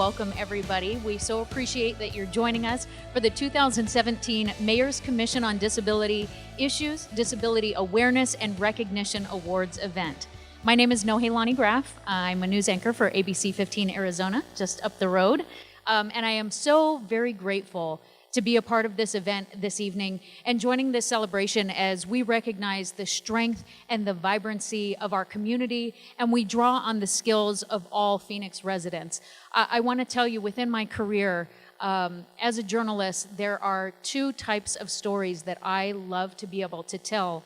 welcome everybody. We so appreciate that you're joining us for the 2017 Mayor's Commission on Disability Issues, Disability Awareness and Recognition Awards event. My name is Nohelani Graff. I'm a news anchor for ABC 15 Arizona, just up the road. And I am so very grateful to be a part of this event this evening and joining this celebration as we recognize the strength and the vibrancy of our community, and we draw on the skills of all Phoenix residents. I want to tell you, within my career as a journalist, there are two types of stories that I love to be able to tell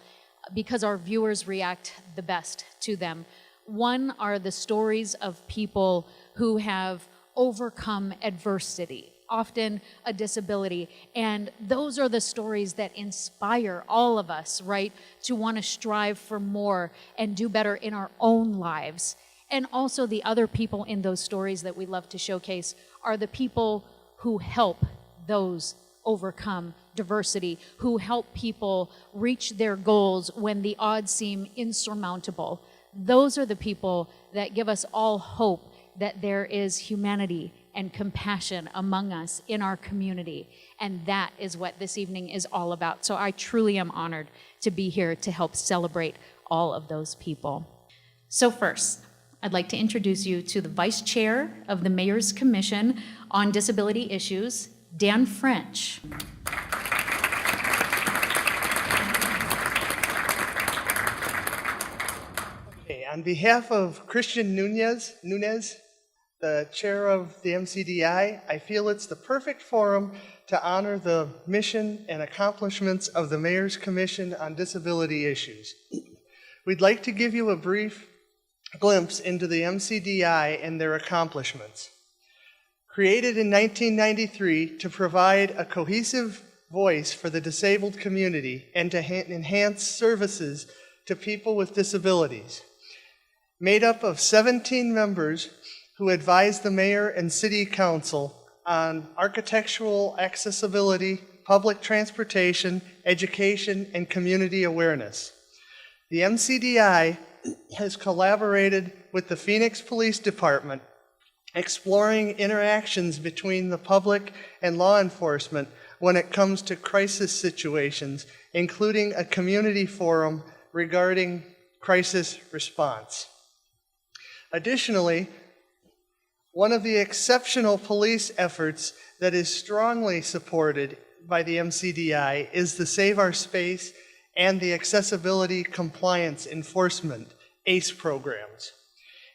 because our viewers react the best to them. One are the stories of people who have overcome adversity, often a disability, and those are the stories that inspire all of us, right, to want to strive for more and do better in our own lives. And also the other people in those stories that we love to showcase are the people who help those overcome diversity, who help people reach their goals when the odds seem insurmountable. Those are the people that give us all hope that there is humanity and compassion among us in our community. And that is what this evening is all about. So I truly am honored to be here to help celebrate all of those people. So first, I'd like to introduce you to the Vice Chair of the Mayor's Commission on Disability Issues, Dan French. Okay, on behalf of Christian Nunez, the chair of the MCDI, I feel it's the perfect forum to honor the mission and accomplishments of the Mayor's Commission on Disability Issues. We'd like to give you a brief glimpse into the MCDI and their accomplishments. Created in 1993 to provide a cohesive voice for the disabled community and to enhance services to people with disabilities. Made up of 17 members who advise the mayor and city council on architectural accessibility, public transportation, education, and community awareness. The MCDI has collaborated with the Phoenix Police Department, exploring interactions between the public and law enforcement when it comes to crisis situations, including a community forum regarding crisis response. Additionally, one of the exceptional police efforts that is strongly supported by the MCDI is the Save Our Space and the Accessibility Compliance Enforcement, ACE programs.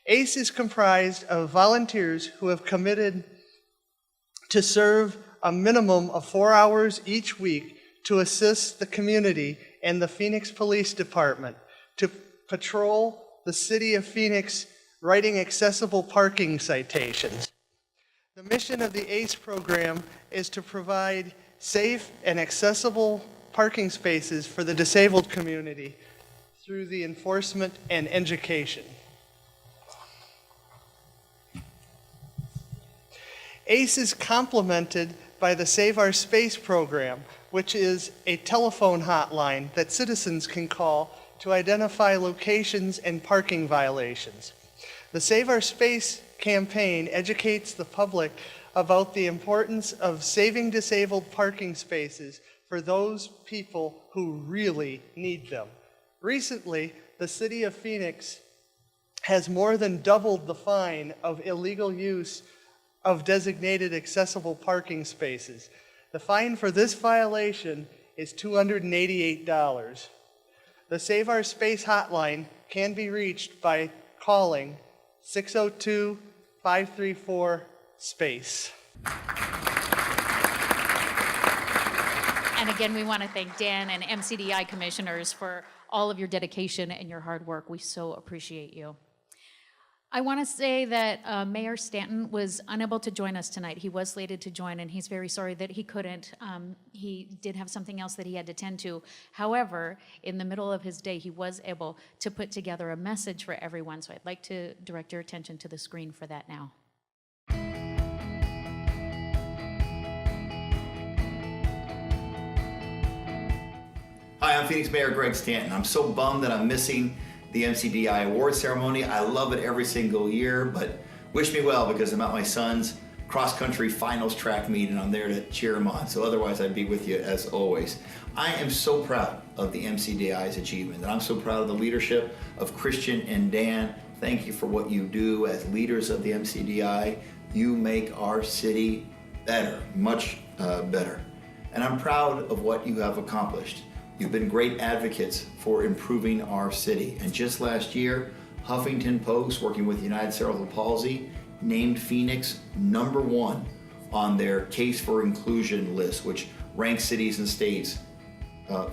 ACE is comprised of volunteers who have committed to serve a minimum of 4 hours each week to assist the community and the Phoenix Police Department to patrol the city of Phoenix writing accessible parking citations. The mission of the ACE program is to provide safe and accessible parking spaces for the disabled community through the enforcement and education. ACE is complemented by the Save Our Space program, which is a telephone hotline that citizens can call to identify locations and parking violations. The Save Our Space campaign educates the public about the importance of saving disabled parking spaces for those people who really need them. Recently, the city of Phoenix has more than doubled the fine of illegal use of designated accessible parking spaces. The fine for this violation is $288. The Save Our Space hotline can be reached by calling 602-534-SPACE. And again, we want to thank Dan and MCDI commissioners for all of your dedication and your hard work. We so appreciate you. I want to say that Mayor Stanton was unable to join us tonight. He was slated to join, and he's very sorry that he couldn't. He did have something else that he had to tend to. However, in the middle of his day, he was able to put together a message for everyone. So I'd like to direct your attention to the screen for that now. Hi, I'm Phoenix Mayor Greg Stanton. I'm so bummed that I'm missing the MCDI award ceremony. I love it every single year, but wish me well because I'm at my son's cross-country finals track meet, and I'm there to cheer them on. So otherwise, I'd be with you as always. I am so proud of the MCDI's achievement, and I'm so proud of the leadership of Christian and Dan. Thank you for what you do as leaders of the MCDI. You make our city better, much better. And I'm proud of what you have accomplished. You've been great advocates for improving our city. And just last year, Huffington Post, working with United Cerebral Palsy, named Phoenix #1 on their Case for Inclusion list, which ranks cities and states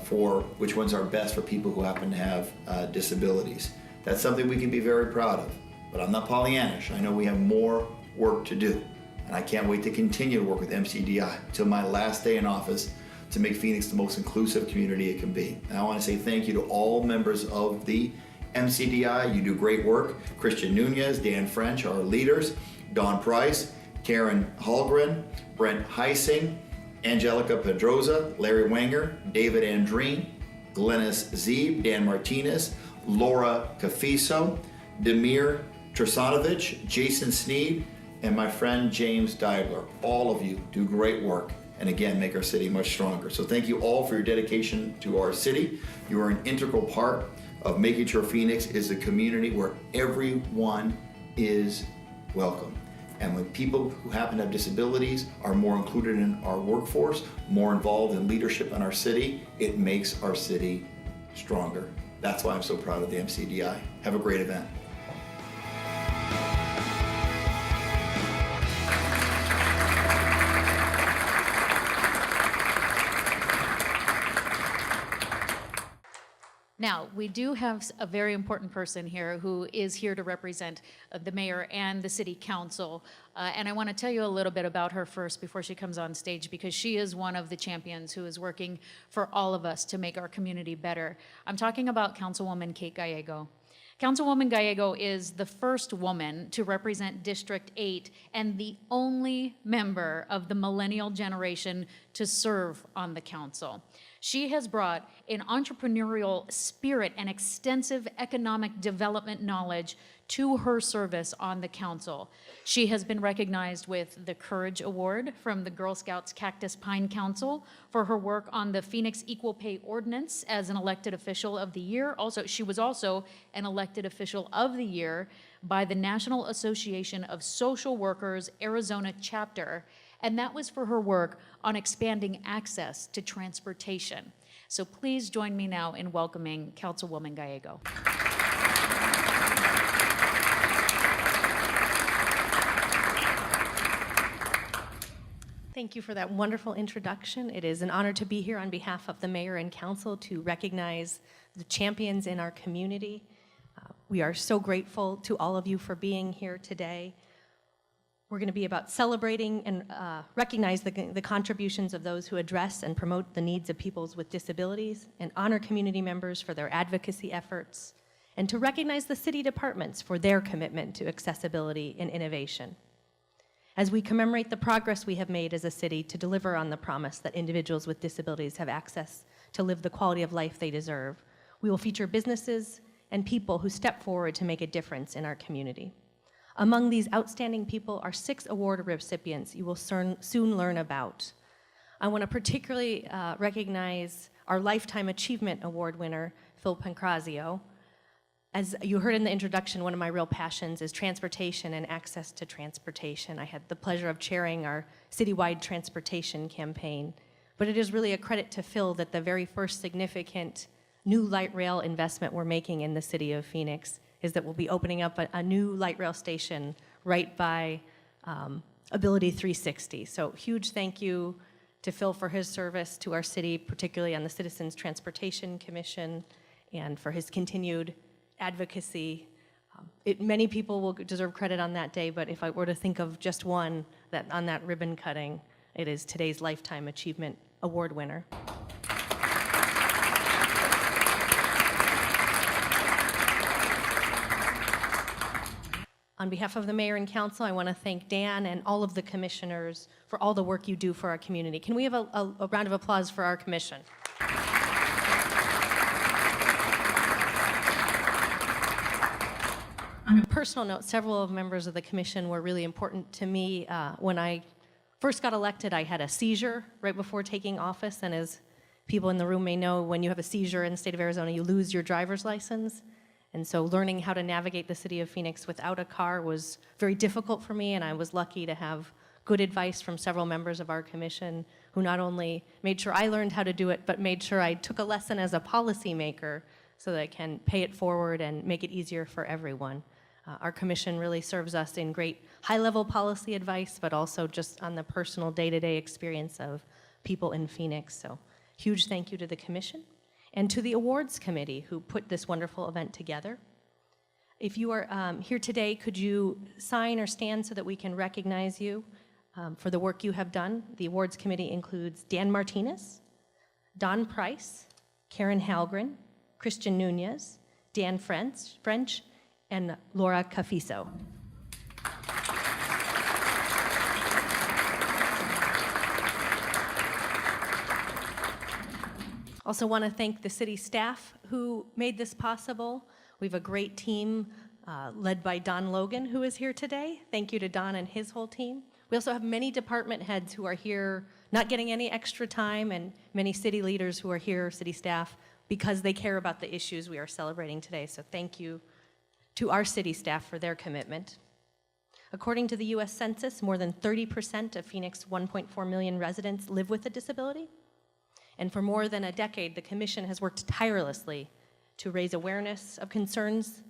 for which ones are best for people who happen to have disabilities. That's something we can be very proud of. But I'm not Pollyannish. I know we have more work to do. And I can't wait to continue to work with MCDI until my last day in office to make Phoenix the most inclusive community it can be. And I want to say thank you to all members of the MCDI. You do great work. Christian Nunez, Dan French, our leaders, Dawn Price, Karen Hallgren, Brent Heising, Angelica Pedroza, Larry Wenger, David Andreen, Glennis Zeeb, Dan Martinez, Laura Cafiso, Demir Tersanovich, Jason Sneed, and my friend James Deibler. All of you do great work and again make our city much stronger. So thank you all for your dedication to our city. You are an integral part of making sure Phoenix is a community where everyone is welcome. And when people who happen to have disabilities are more included in our workforce, more involved in leadership in our city, it makes our city stronger. That's why I'm so proud of the MCDI. Have a great event. Now, we do have a very important person here who is here to represent the mayor and the city council. And I want to tell you a little bit about her first before she comes on stage, because she is one of the champions who is working for all of us to make our community better. I'm talking about Councilwoman Kate Gallego. Councilwoman Gallego is the first woman to represent District 8 and the only member of the millennial generation to serve on the council. She has brought an entrepreneurial spirit and extensive economic development knowledge to her service on the council. She has been recognized with the Courage Award from the Girl Scouts Cactus Pine Council for her work on the Phoenix Equal Pay Ordinance as an elected official of the year. She was also an elected official of the year by the National Association of Social Workers Arizona chapter, and that was for her work on expanding access to transportation. So please join me now in welcoming Councilwoman Gallego. Thank you for that wonderful introduction. It is an honor to be here on behalf of the mayor and council to recognize the champions in our community. We are so grateful to all of you for being here today. We're going to be about celebrating and recognize the contributions of those who address and promote the needs of people with disabilities, and honor community members for their advocacy efforts, and to recognize the city departments for their commitment to accessibility and innovation. As we commemorate the progress we have made as a city to deliver on the promise that individuals with disabilities have access to live the quality of life they deserve, we will feature businesses and people who step forward to make a difference in our community. Among these outstanding people are 6 award recipients you will soon learn about. I want to particularly recognize our Lifetime Achievement Award winner, Phil Pancrazio. As you heard in the introduction, one of my real passions is transportation and access to transportation. I had the pleasure of chairing our citywide transportation campaign, but it is really a credit to Phil that the very first significant new light rail investment we're making in the city of Phoenix is that we'll be opening up a new light rail station right by Ability 360. So huge thank you to Phil for his service to our city, particularly on the Citizens Transportation Commission, and for his continued advocacy. Many people will deserve credit on that day, but if I were to think of just one on that ribbon cutting, it is today's Lifetime Achievement Award winner. On behalf of the mayor and council, I want to thank Dan and all of the commissioners for all the work you do for our community. Can we have a round of applause for our commission? On a personal note, several of members of the commission were really important to me. When I first got elected, I had a seizure right before taking office, and as people in the room may know, when you have a seizure in the state of Arizona, you lose your driver's license. And so learning how to navigate the city of Phoenix without a car was very difficult for me, and I was lucky to have good advice from several members of our commission who not only made sure I learned how to do it, but made sure I took a lesson as a policymaker so that I can pay it forward and make it easier for everyone. Our commission really serves us in great high-level policy advice, but also just on the personal day-to-day experience of people in Phoenix. So huge thank you to the commission and to the awards committee who put this wonderful event together. If you are here today, could you sign or stand so that we can recognize you for the work you have done? The awards committee includes Dan Martinez, Don Price, Karen Halgren, Christian Nunez, Dan French, and Laura Cafiso. Also want to thank the city staff who made this possible. We have a great team led by Don Logan, who is here today. Thank you to Don and his whole team. We also have many department heads who are here not getting any extra time, and many city leaders who are here, city staff, because they care about the issues we are celebrating today. So thank you to our city staff for their commitment. According to the US Census, more than 30% of Phoenix 1.4 million residents live with a disability. And for more than a decade, the commission has worked tirelessly to raise awareness of concerns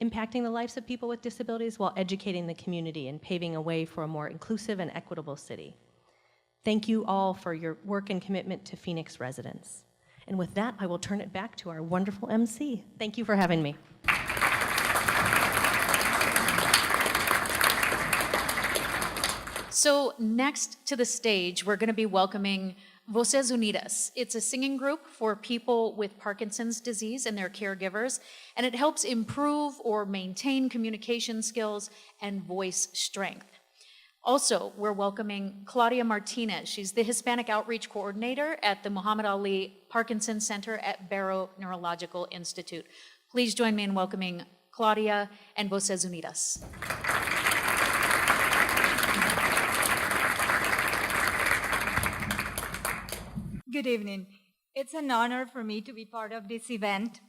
impacting the lives of people with disabilities while educating the community and paving a way for a more inclusive and equitable city. Thank you all for your work and commitment to Phoenix residents. And with that, I will turn it back to our wonderful MC. Thank you for having me. So next to the stage, we're going to be welcoming Voces Unidas. It's a singing group for people with Parkinson's disease and their caregivers, and it helps improve or maintain communication skills and voice strength. Also, we're welcoming Claudia Martinez. She's the Hispanic Outreach Coordinator at the Muhammad Ali Parkinson Center at Barrow Neurological Institute. Please join me in welcoming Claudia and Voces Unidas. Good evening. It's an honor for me to be part of this event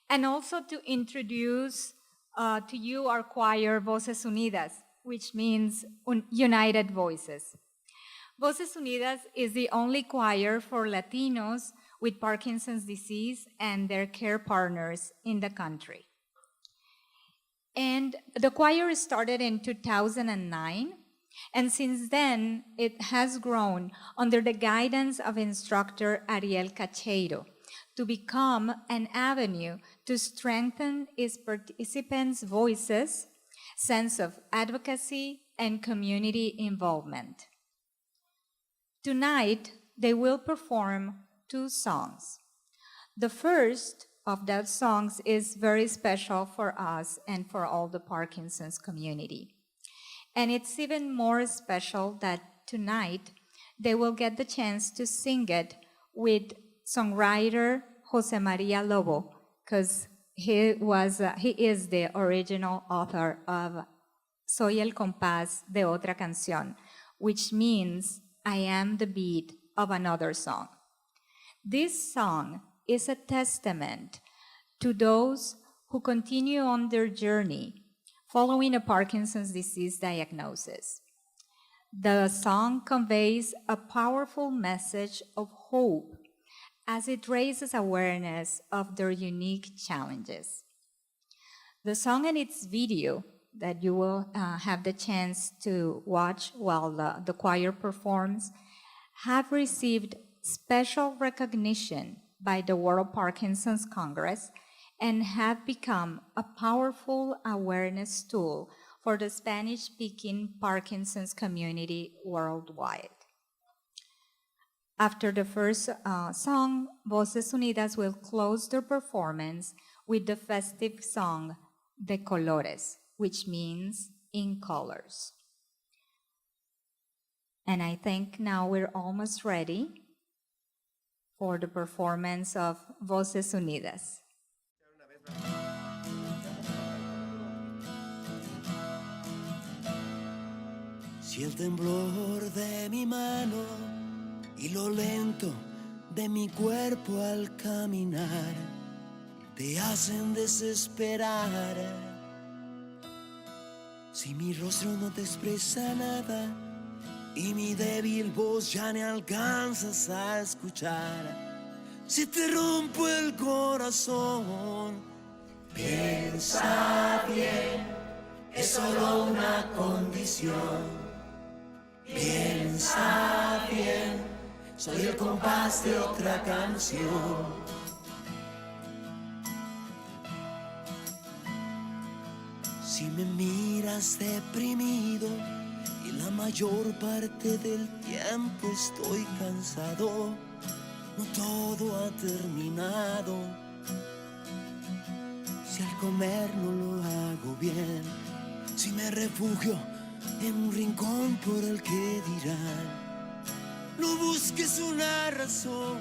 and also to introduce to you our choir, Voces Unidas, which means United Voices. Voces Unidas is the only choir for Latinos with Parkinson's disease and their care partners in the country. And the choir started in 2009. And since then, it has grown under the guidance of instructor Ariel Cacheiro to become an avenue to strengthen its participants' voices, sense of advocacy, and community involvement. Tonight, they will perform 2 songs. The first of those songs is very special for us and for all the Parkinson's community. And it's even more special that tonight they will get the chance to sing it with songwriter Jose Maria Lobo, because he is the original author of Soy el compás de otra canción, which means I am the beat of another song. This song is a testament to those who continue on their journey following a Parkinson's disease diagnosis. The song conveys a powerful message of hope as it raises awareness of their unique challenges. The song and its video that you will have the chance to watch while the choir performs have received special recognition by the World Parkinson's Congress and have become a powerful awareness tool for the Spanish-speaking Parkinson's community worldwide. After the first song, Voces Unidas will close their performance with the festive song De Colores, which means in colors. And I think now we're almost ready for the performance of Voces Unidas. Si el temblor de mi mano y lo lento de mi cuerpo al caminar te hacen desesperar, si mi rostro no te expresa nada y mi débil voz ya no alcanzas a escuchar, si te rompo el corazón, piensa bien, es solo una condición. Piensa bien, soy el compás de otra canción. Si me miras deprimido y la mayor parte del tiempo estoy cansado, no todo ha terminado. Si al comer no lo hago bien, si me refugio en un rincón por el que dirán, no busques una razón.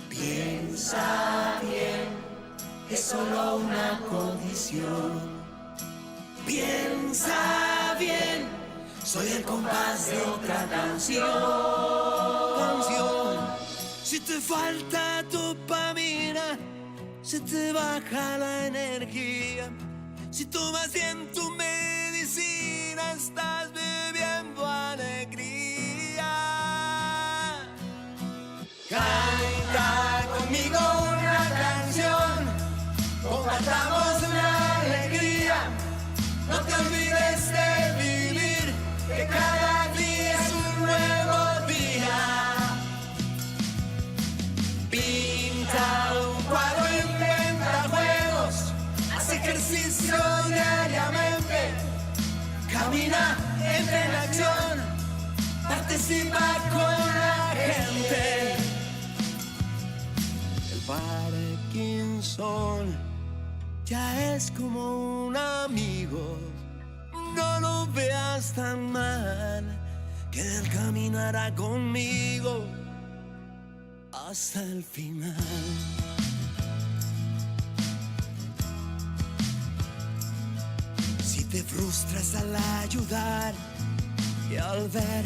Piensa bien, es solo una condición. Piensa bien, soy el compás de otra canción. Si te falta dopamina, se te baja la energía. Si tomas bien tu medicina, estás bebiendo alegría. Canta conmigo una canción, compartamos la alegría. No te olvides de vivir, que cada día es un nuevo día. Pinta un cuadro, inventa juegos, haz ejercicio diariamente, camina, entra en acción, participa con la gente. El Parkinson ya es como un amigo, no lo veas tan mal, que él caminará conmigo hasta el final. Si te frustras al ayudar y al ver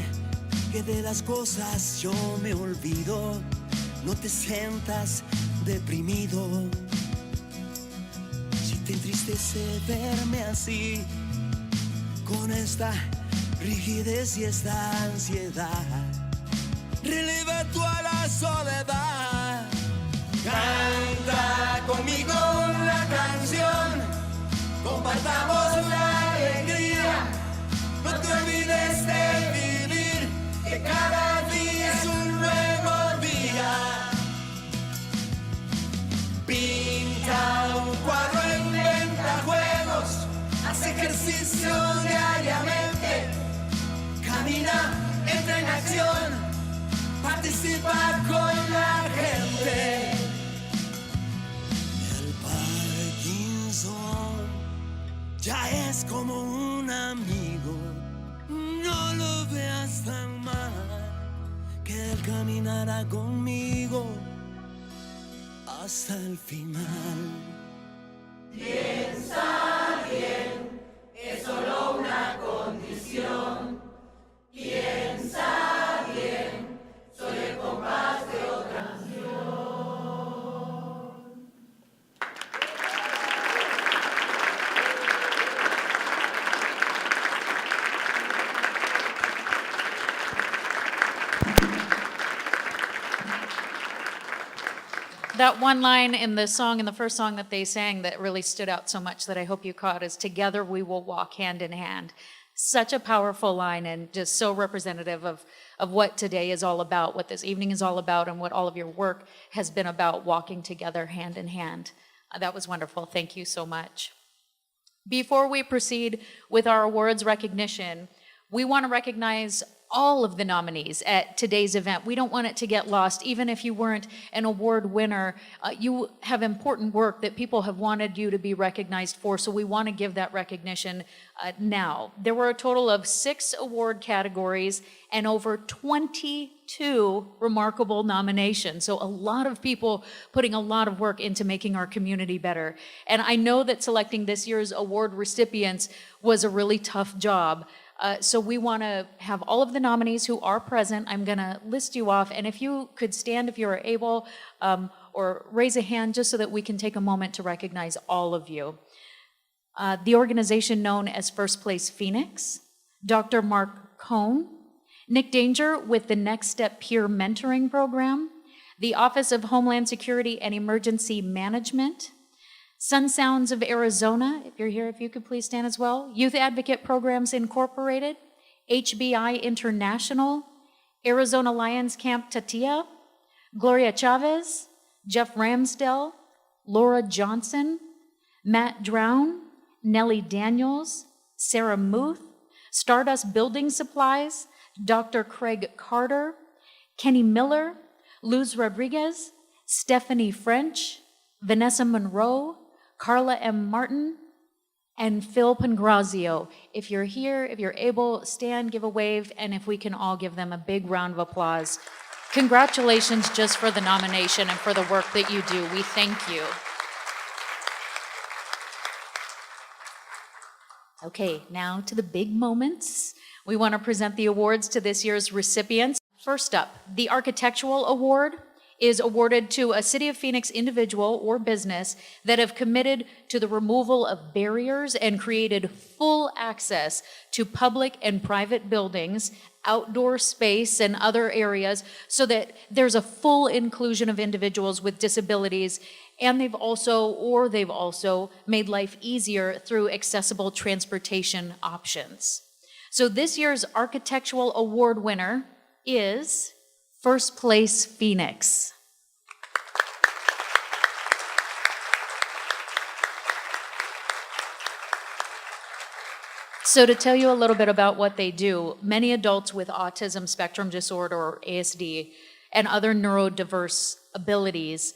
que de las cosas yo me olvido, no te sientas deprimido. Si te entristece verme así, con esta rigidez y esta ansiedad, releva tú a la soledad. Canta conmigo una canción, compartamos la alegría. No te olvides de vivir, que cada día es un nuevo día. Pinta un cuadro, inventa juegos, haz ejercicio diariamente, camina, entra en acción, participa con la gente. El Parkinson ya es como un amigo, no lo veas tan mal, que él caminará conmigo hasta el final. Piensa bien, es solo una condición. Piensa bien, soy el compás de otra canción. That one line in the song, in the first song that they sang, that really stood out so much that I hope you caught is, "Together we will walk hand in hand." Such a powerful line, and just so representative of what today is all about, what this evening is all about, and what all of your work has been about, walking together hand in hand. That was wonderful. Thank you so much. Before we proceed with our awards recognition, we want to recognize all of the nominees at today's event. We don't want it to get lost. Even if you weren't an award winner, you have important work that people have wanted you to be recognized for, so we want to give that recognition now. There were a total of 6 award categories and over 22 remarkable nominations. So a lot of people putting a lot of work into making our community better. And I know that selecting this year's award recipients was a really tough job. So we want to have all of the nominees who are present. I'm going to list you off, and if you could stand if you are able, or raise a hand just so that we can take a moment to recognize all of you. The organization known as First Place Phoenix, Dr. Mark Cohn, Nick Danger with the Next Step Peer Mentoring Program, the Office of Homeland Security and Emergency Management, Sun Sounds of Arizona, if you're here, if you could please stand as well, Youth Advocate Programs Incorporated, HBI International, Arizona Lions Camp Tatia, Gloria Chavez, Jeff Ramsdell, Laura Johnson, Matt Drown, Nellie Daniels, Sarah Muth, Stardust Building Supplies, Dr. Craig Carter, Kenny Miller, Luz Rodriguez, Stephanie French, Vanessa Monroe, Carla M. Martin, and Phil Pangrazio. If you're here, if you're able, stand, give a wave, and if we can all give them a big round of applause. Congratulations just for the nomination and for the work that you do. We thank you. Okay, now to the big moments. We want to present the awards to this year's recipients. First up, the Architectural Award is awarded to a City of Phoenix individual or business that have committed to the removal of barriers and created full access to public and private buildings, outdoor space, and other areas so that there's a full inclusion of individuals with disabilities, and they've also made life easier through accessible transportation options. So this year's Architectural Award winner is First Place Phoenix. So to tell you a little bit about what they do, many adults with autism spectrum disorder or ASD and other neurodiverse abilities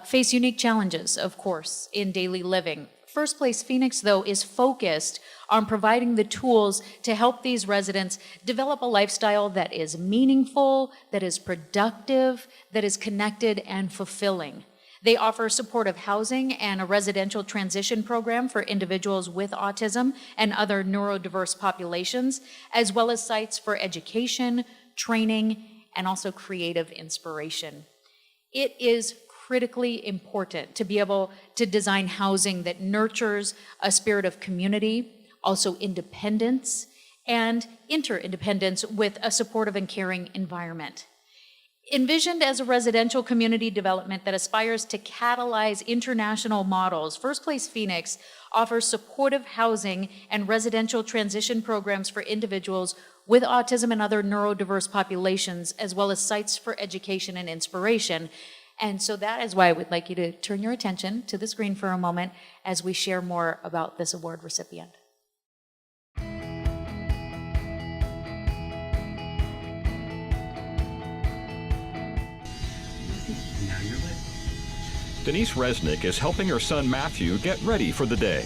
face unique challenges, of course, in daily living. First Place Phoenix, though, is focused on providing the tools to help these residents develop a lifestyle that is meaningful, that is productive, that is connected and fulfilling. They offer supportive housing and a residential transition program for individuals with autism and other neurodiverse populations, as well as sites for education, training, and also creative inspiration. It is critically important to be able to design housing that nurtures a spirit of community, also independence, and interdependence with a supportive and caring environment. Envisioned as a residential community development that aspires to catalyze international models, First Place Phoenix offers supportive housing and residential transition programs for individuals with autism and other neurodiverse populations, as well as sites for education and inspiration. And so that is why I would like you to turn your attention to the screen for a moment as we share more about this award recipient. Denise Resnick is helping her son Matthew get ready for the day.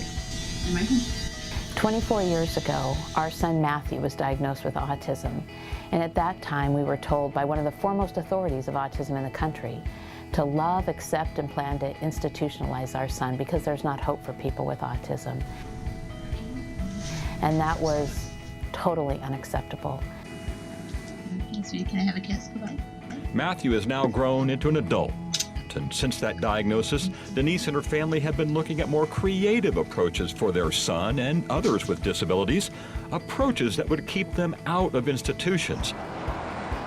24 years ago, our son Matthew was diagnosed with autism. And at that time, we were told by one of the foremost authorities of autism in the country to love, accept, and plan to institutionalize our son because there's not hope for people with autism. And that was totally unacceptable. Sweetie, can I have a kiss? Goodbye. Matthew is now grown into an adult. And since that diagnosis, Denise and her family have been looking at more creative approaches for their son and others with disabilities, approaches that would keep them out of institutions.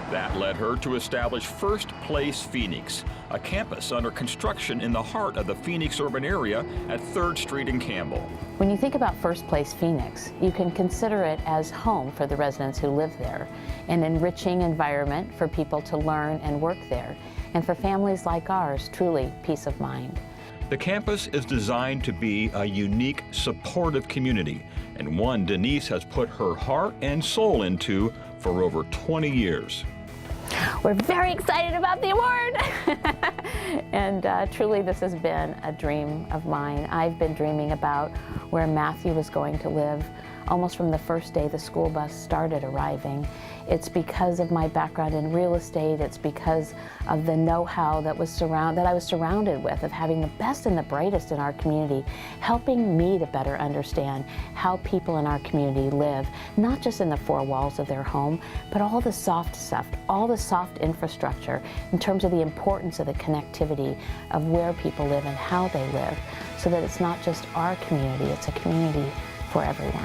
That led her to establish First Place Phoenix, a campus under construction in the heart of the Phoenix urban area at 3rd Street in Campbell. When you think about First Place Phoenix, you can consider it as home for the residents who live there, an enriching environment for people to learn and work there, and for families like ours, truly peace of mind. The campus is designed to be a unique, supportive community, and one Denise has put her heart and soul into for over 20 years. We're very excited about the award! And truly this has been a dream of mine. I've been dreaming about where Matthew was going to live almost from the first day the school bus started arriving. It's because of my background in real estate. It's because of the know-how that I was surrounded with, of having the best and the brightest in our community, helping me to better understand how people in our community live, not just in the four walls of their home, but all the soft stuff, all the soft infrastructure in terms of the importance of the connectivity of where people live and how they live, so that it's not just our community, it's a community for everyone.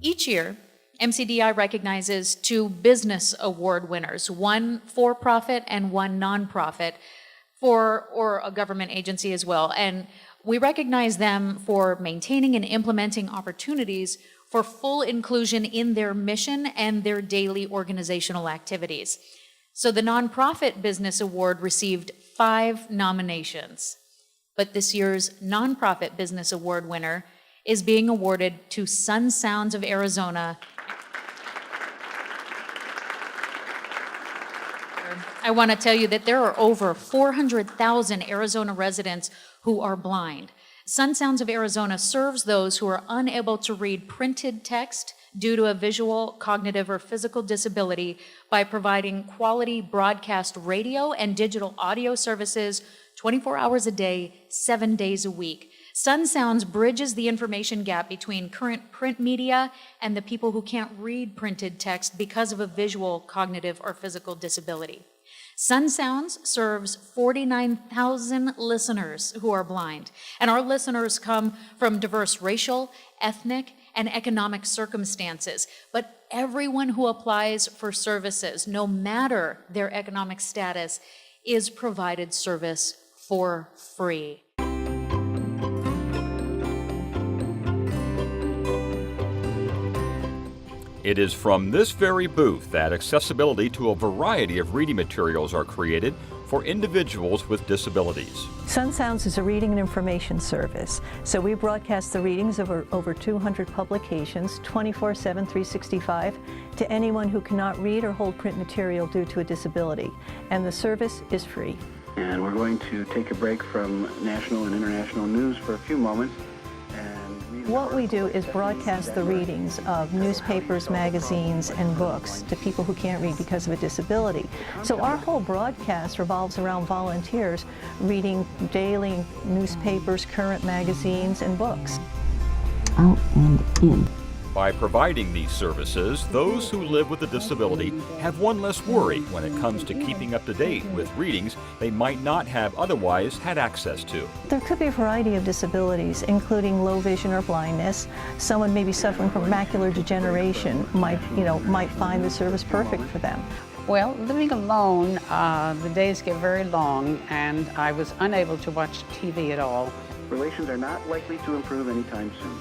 Each year, MCDI recognizes 2 business award winners, one for-profit and one nonprofit, or a government agency as well. And we recognize them for maintaining and implementing opportunities for full inclusion in their mission and their daily organizational activities. So the Nonprofit Business Award received 5 nominations, but this year's Nonprofit Business Award winner is being awarded to Sun Sounds of Arizona. I want to tell you that there are over 400,000 Arizona residents who are blind. Sun Sounds of Arizona serves those who are unable to read printed text due to a visual, cognitive, or physical disability by providing quality broadcast radio and digital audio services 24 hours a day, 7 days a week. Sun Sounds bridges the information gap between current print media and the people who can't read printed text because of a visual, cognitive, or physical disability. Sun Sounds serves 49,000 listeners who are blind, and our listeners come from diverse racial, ethnic, and economic circumstances. But everyone who applies for services, no matter their economic status, is provided service for free. It is from this very booth that accessibility to a variety of reading materials are created for individuals with disabilities. Sun Sounds is a reading and information service. So we broadcast the readings of over 200 publications, 24/7, 365, to anyone who cannot read or hold print material due to a disability. And the service is free. And we're going to take a break from national and international news for a few moments. What we do is broadcast the readings of newspapers, magazines, and books to people who can't read because of a disability. So our whole broadcast revolves around volunteers reading daily newspapers, current magazines, and books. Out and in. By providing these services, those who live with a disability have one less worry when it comes to keeping up to date with readings they might not have otherwise had access to. There could be a variety of disabilities, including low vision or blindness. Someone maybe suffering from macular degeneration might find the service perfect for them. Well, living alone, the days get very long, and I was unable to watch TV at all. Relations are not likely to improve anytime soon.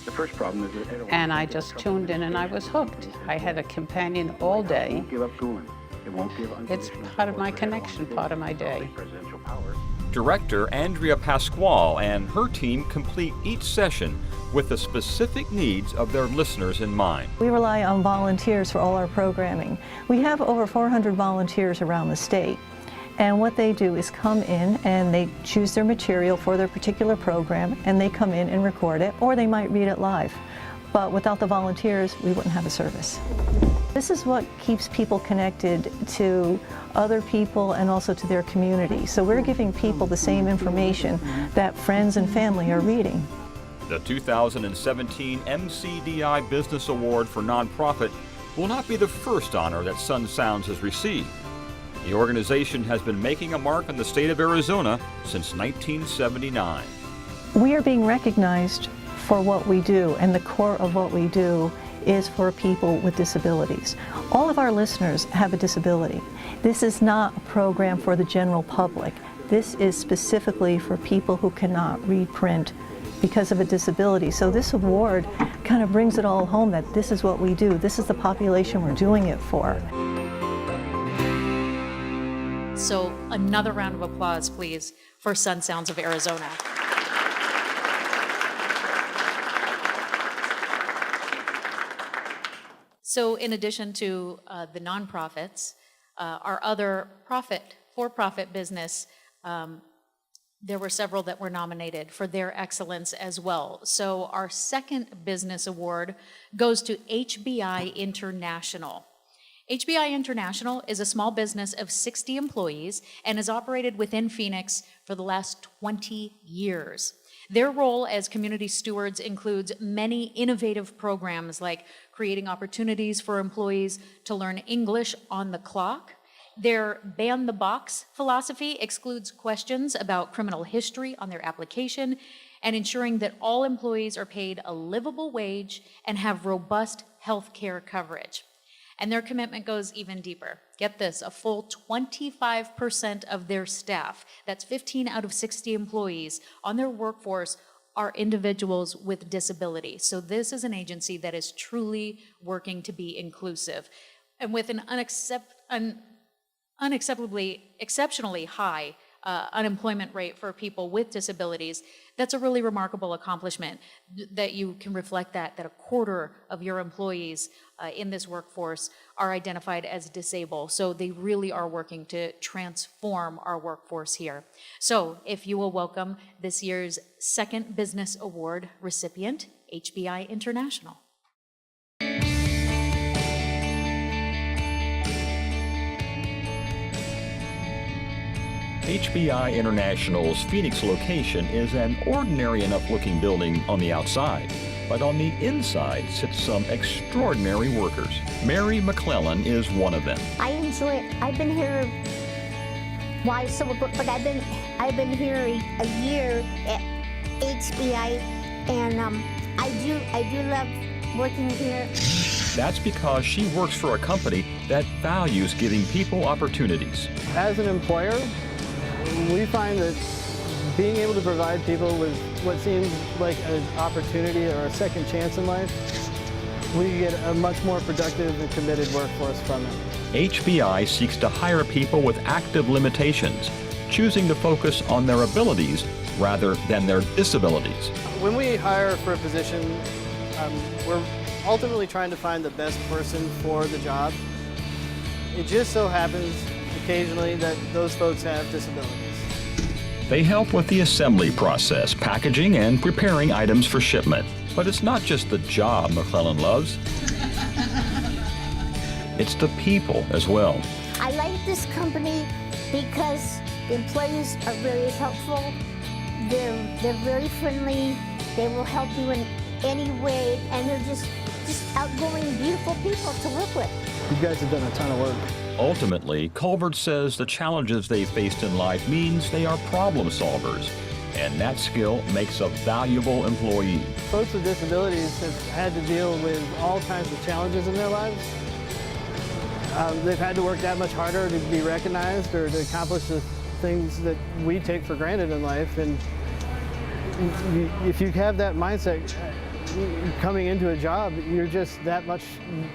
The first problem is that And I just tuned in and I was hooked. I had a companion all day. It won't give up Goulin. It won't give It's part of my connection, part of my day. Director Andrea Pasquale and her team complete each session with the specific needs of their listeners in mind. We rely on volunteers for all our programming. We have over 400 volunteers around the state. And what they do is come in and they choose their material for their particular program, and they come in and record it, or they might read it live. But without the volunteers, we wouldn't have a service. This is what keeps people connected to other people and also to their community. So we're giving people the same information that friends and family are reading. The 2017 MCDI Business Award for Nonprofit will not be the first honor that Sun Sounds has received. The organization has been making a mark on the state of Arizona since 1979. We are being recognized for what we do, and the core of what we do is for people with disabilities. All of our listeners have a disability. This is not a program for the general public. This is specifically for people who cannot read print because of a disability. So this award kind of brings it all home that this is what we do. This is the population we're doing it for. So another round of applause, please, for Sun Sounds of Arizona. So in addition to the nonprofits, our other profit for-profit business, there were several that were nominated for their excellence as well. So our second business award goes to HBI International. HBI International is a small business of 60 employees and has operated within Phoenix for the last 20 years. Their role as community stewards includes many innovative programs like creating opportunities for employees to learn English on the clock. Their ban the box philosophy excludes questions about criminal history on their application and ensuring that all employees are paid a livable wage and have robust health care coverage. And their commitment goes even deeper. Get this, a full 25% of their staff, that's 15 out of 60 employees on their workforce, are individuals with disability. So this is an agency that is truly working to be inclusive. And with an exceptionally high unemployment rate for people with disabilities, that's a really remarkable accomplishment that you can reflect that a quarter of your employees in this workforce are identified as disabled. So they really are working to transform our workforce here. So if you will welcome this year's second business award recipient, HBI International. HBI International's Phoenix location is an ordinary enough looking building on the outside, but on the inside sits some extraordinary workers. Mary McClellan is one of them. I enjoy it. I've been here, but I've been here a year at HBI, and I do love working here. That's because she works for a company that values giving people opportunities. As an employer, we find that being able to provide people with what seems like an opportunity or a second chance in life, we get a much more productive and committed workforce from it. HBI seeks to hire people with active limitations, choosing to focus on their abilities rather than their disabilities. When we hire for a position, we're ultimately trying to find the best person for the job. It just so happens occasionally that those folks have disabilities. They help with the assembly process, packaging, and preparing items for shipment. But it's not just the job McClellan loves. It's the people as well. I like this company because the employees are very helpful. They're very friendly. They will help you in any way, and they're just outgoing, beautiful people to work with. You guys have done a ton of work. Ultimately, Culver says the challenges they faced in life means they are problem solvers, and that skill makes a valuable employee. Folks with disabilities have had to deal with all kinds of challenges in their lives. They've had to work that much harder to be recognized or to accomplish the things that we take for granted in life. And if you have that mindset coming into a job, you're just that much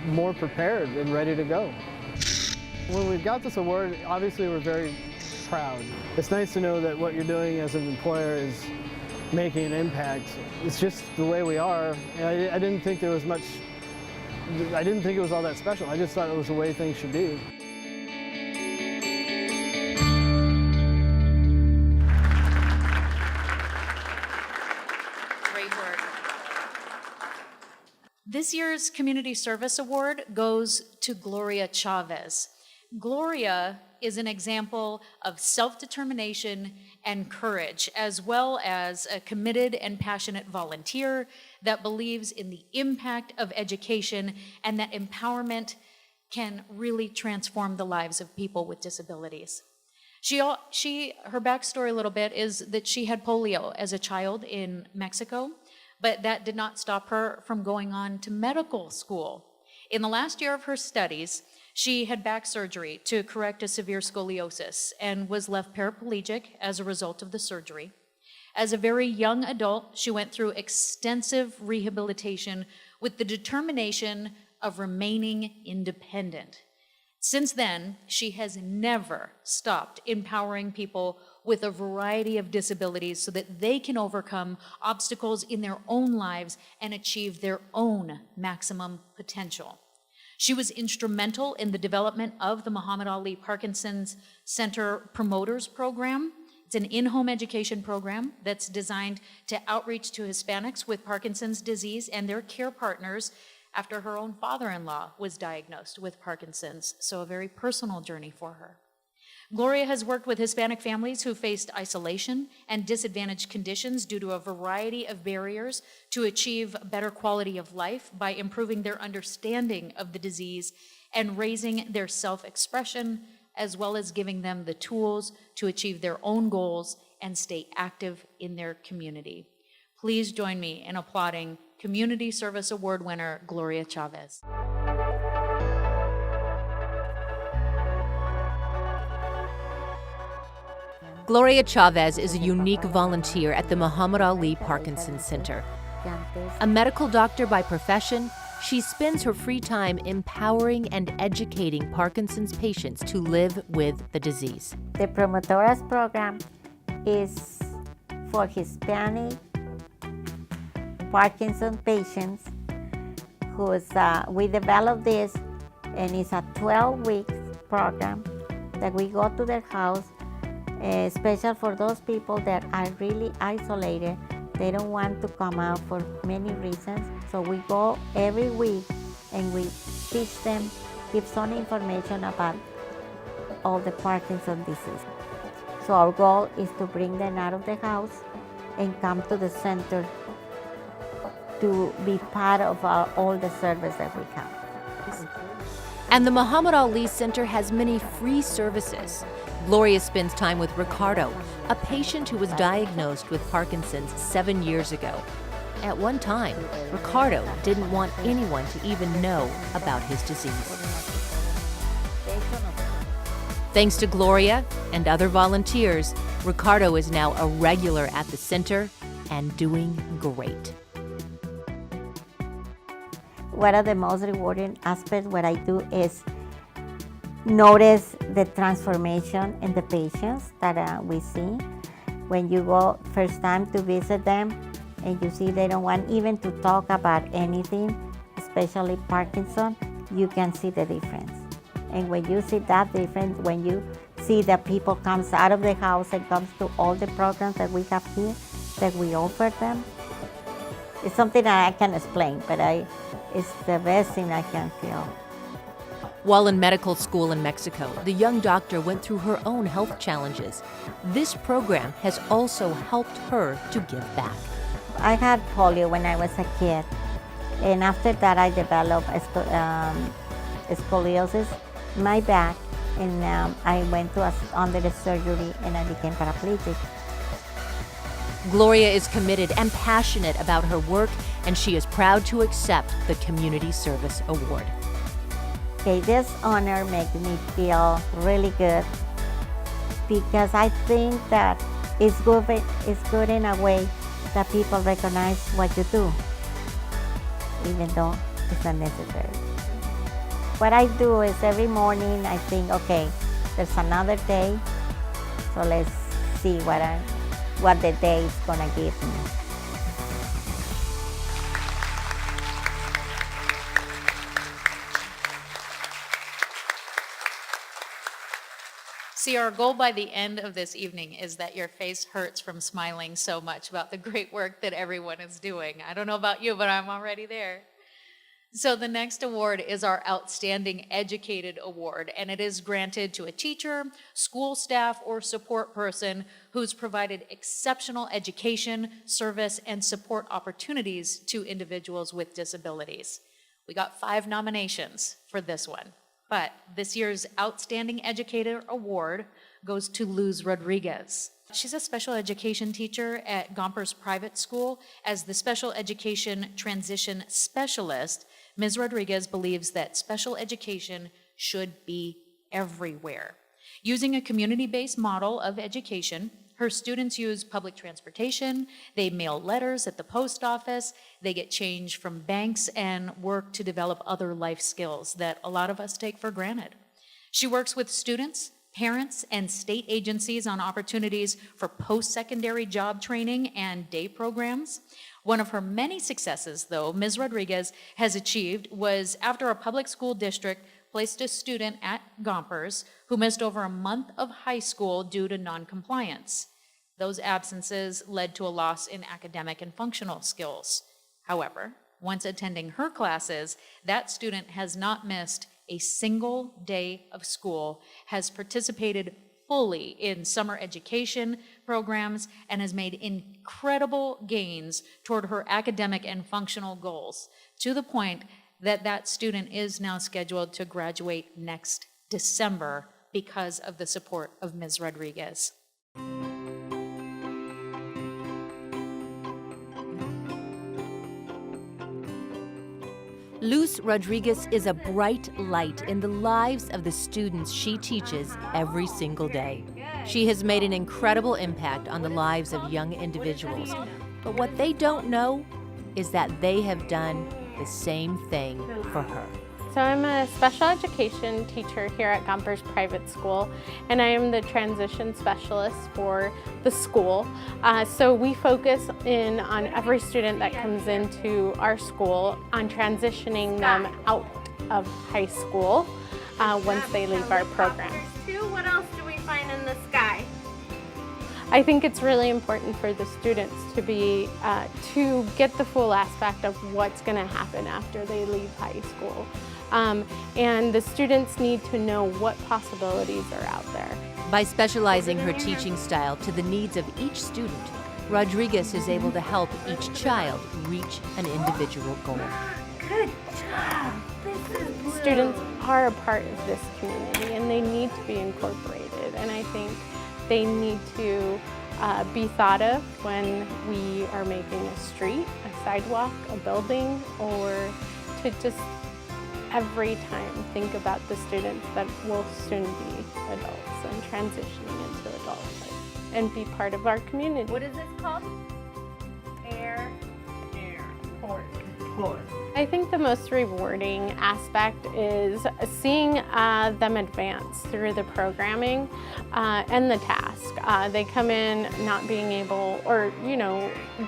more prepared and ready to go. When we got this award, obviously we're very proud. It's nice to know that what you're doing as an employer is making an impact. It's just the way we are, and I didn't think there was much, I didn't think it was all that special. I just thought it was the way things should be. Great work. This year's Community Service Award goes to Gloria Chavez. Gloria is an example of self-determination and courage, as well as a committed and passionate volunteer that believes in the impact of education and that empowerment can really transform the lives of people with disabilities. Her backstory a little bit is that she had polio as a child in Mexico, but that did not stop her from going on to medical school. In the last year of her studies, she had back surgery to correct a severe scoliosis and was left paraplegic as a result of the surgery. As a very young adult, she went through extensive rehabilitation with the determination of remaining independent. Since then, she has never stopped empowering people with a variety of disabilities so that they can overcome obstacles in their own lives and achieve their own maximum potential. She was instrumental in the development of the Muhammad Ali Parkinson's Center Promoters Program. It's an in-home education program that's designed to outreach to Hispanics with Parkinson's disease and their care partners after her own father-in-law was diagnosed with Parkinson's, so a very personal journey for her. Gloria has worked with Hispanic families who faced isolation and disadvantaged conditions due to a variety of barriers to achieve better quality of life by improving their understanding of the disease and raising their self-expression, as well as giving them the tools to achieve their own goals and stay active in their community. Please join me in applauding Community Service Award winner Gloria Chavez. Gloria Chavez is a unique volunteer at the Muhammad Ali Parkinson's Center. A medical doctor by profession, she spends her free time empowering and educating Parkinson's patients to live with the disease. The Promotoras program is for Hispanic Parkinson patients we developed this, and it's a 12-week program that we go to their house, special for those people that are really isolated. They don't want to come out for many reasons. So we go every week and we teach them, give some information about all the Parkinson's disease. So our goal is to bring them out of the house and come to the center to be part of all the service that we have. And the Muhammad Ali Center has many free services. Gloria spends time with Ricardo, a patient who was diagnosed with Parkinson's 7 years ago. At one time, Ricardo didn't want anyone to even know about his disease. Thanks to Gloria and other volunteers, Ricardo is now a regular at the center and doing great. One of the most rewarding aspects what I do is notice the transformation in the patients that we see. When you go first time to visit them and you see they don't want even to talk about anything, especially Parkinson, you can see the difference. And when you see that difference, when you see that people comes out of the house and comes to all the programs that we have here, that we offer them, it's something that I can explain, but it's the best thing I can feel. While in medical school in Mexico, the young doctor went through her own health challenges. This program has also helped her to give back. I had polio when I was a kid, and after that I developed scoliosis in my back, and I went to under the surgery and I became paraplegic. Gloria is committed and passionate about her work, and she is proud to accept the Community Service Award. Okay, this honor makes me feel really good because I think that it's good in a way that people recognize what you do, even though it's unnecessary. What I do is every morning I think, okay, there's another day, so let's see what the day is gonna give me. See, our goal by the end of this evening is that your face hurts from smiling so much about the great work that everyone is doing. I don't know about you, but I'm already there. So the next award is our Outstanding Educated Award, and it is granted to a teacher, school staff, or support person who's provided exceptional education, service, and support opportunities to individuals with disabilities. We got 5 nominations for this one, but this year's Outstanding Educator Award goes to Luz Rodriguez. She's a special education teacher at Gompers Private School. As the special education transition specialist, Ms. Rodriguez believes that special education should be everywhere. Using a community-based model of education, her students use public transportation, they mail letters at the post office, they get change from banks, and work to develop other life skills that a lot of us take for granted. She works with students, parents, and state agencies on opportunities for post-secondary job training and day programs. One of her many successes, though, Ms. Rodriguez has achieved was after a public school district placed a student at Gompers who missed over a month of high school due to noncompliance. Those absences led to a loss in academic and functional skills. However, once attending her classes, that student has not missed a single day of school, has participated fully in summer education programs, and has made incredible gains toward her academic and functional goals, to the point that that student is now scheduled to graduate next December because of the support of Ms. Rodriguez. Luz Rodriguez is a bright light in the lives of the students she teaches every single day. She has made an incredible impact on the lives of young individuals. But what they don't know is that they have done the same thing for her. So I'm a special education teacher here at Gompers Private School, and I am the transition specialist for the school. So we focus in on every student that comes into our school on transitioning them out of high school once they leave our program. What else do we find in the sky? I think it's really important for the students to be to get the full aspect of what's going to happen after they leave high school. And the students need to know what possibilities are out there. By specializing her teaching style to the needs of each student, Rodriguez is able to help each child reach an individual goal. Good job. Students are a part of this community and they need to be incorporated, and I think they need to be thought of when we are making a street, a sidewalk, a building, or to just every time think about the students that will soon be adults and transitioning into adulthood and be part of our community. What is this called? Airport. I think the most rewarding aspect is seeing them advance through the programming and the task. They come in not being able, or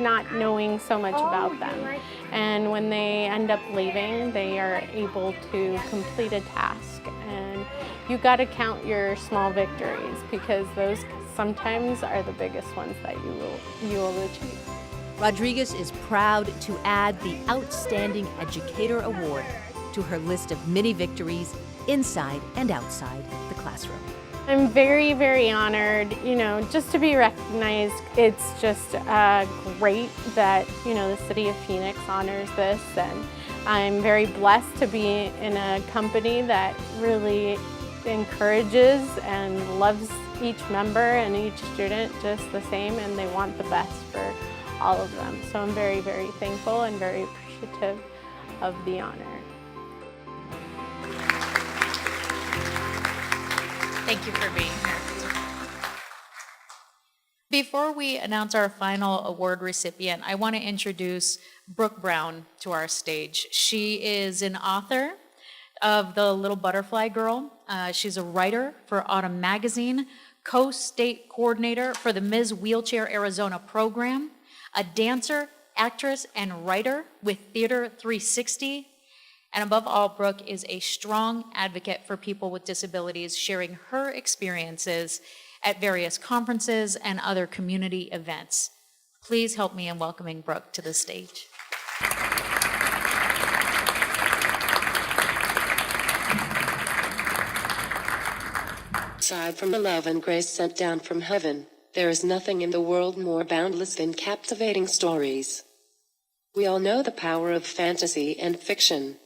not knowing so much about them. And when they end up leaving, they are able to complete a task. And you got to count your small victories, because those sometimes are the biggest ones that you will achieve. Rodriguez is proud to add the Outstanding Educator Award to her list of many victories inside and outside the classroom. I'm very, very honored, just to be recognized. It's just great that, the city of Phoenix honors this, and I'm very blessed to be in a company that really encourages and loves each member and each student just the same, and they want the best for all of them. So I'm very, very thankful and very appreciative of the honor. Thank you for being here. Before we announce our final award recipient, I want to introduce Brooke Brown to our stage. She is an author of The Little Butterfly Girl. She's a writer for Autumn Magazine, co-state coordinator for the Ms. Wheelchair Arizona program, a dancer, actress, and writer with Theater 360. And above all, Brooke is a strong advocate for people with disabilities, sharing her experiences at various conferences and other community events. Please help me in welcoming Brooke to the stage. Aside from the love and grace sent down from heaven, there is nothing in the world more boundless than captivating stories. We all know the power of fantasy and fiction.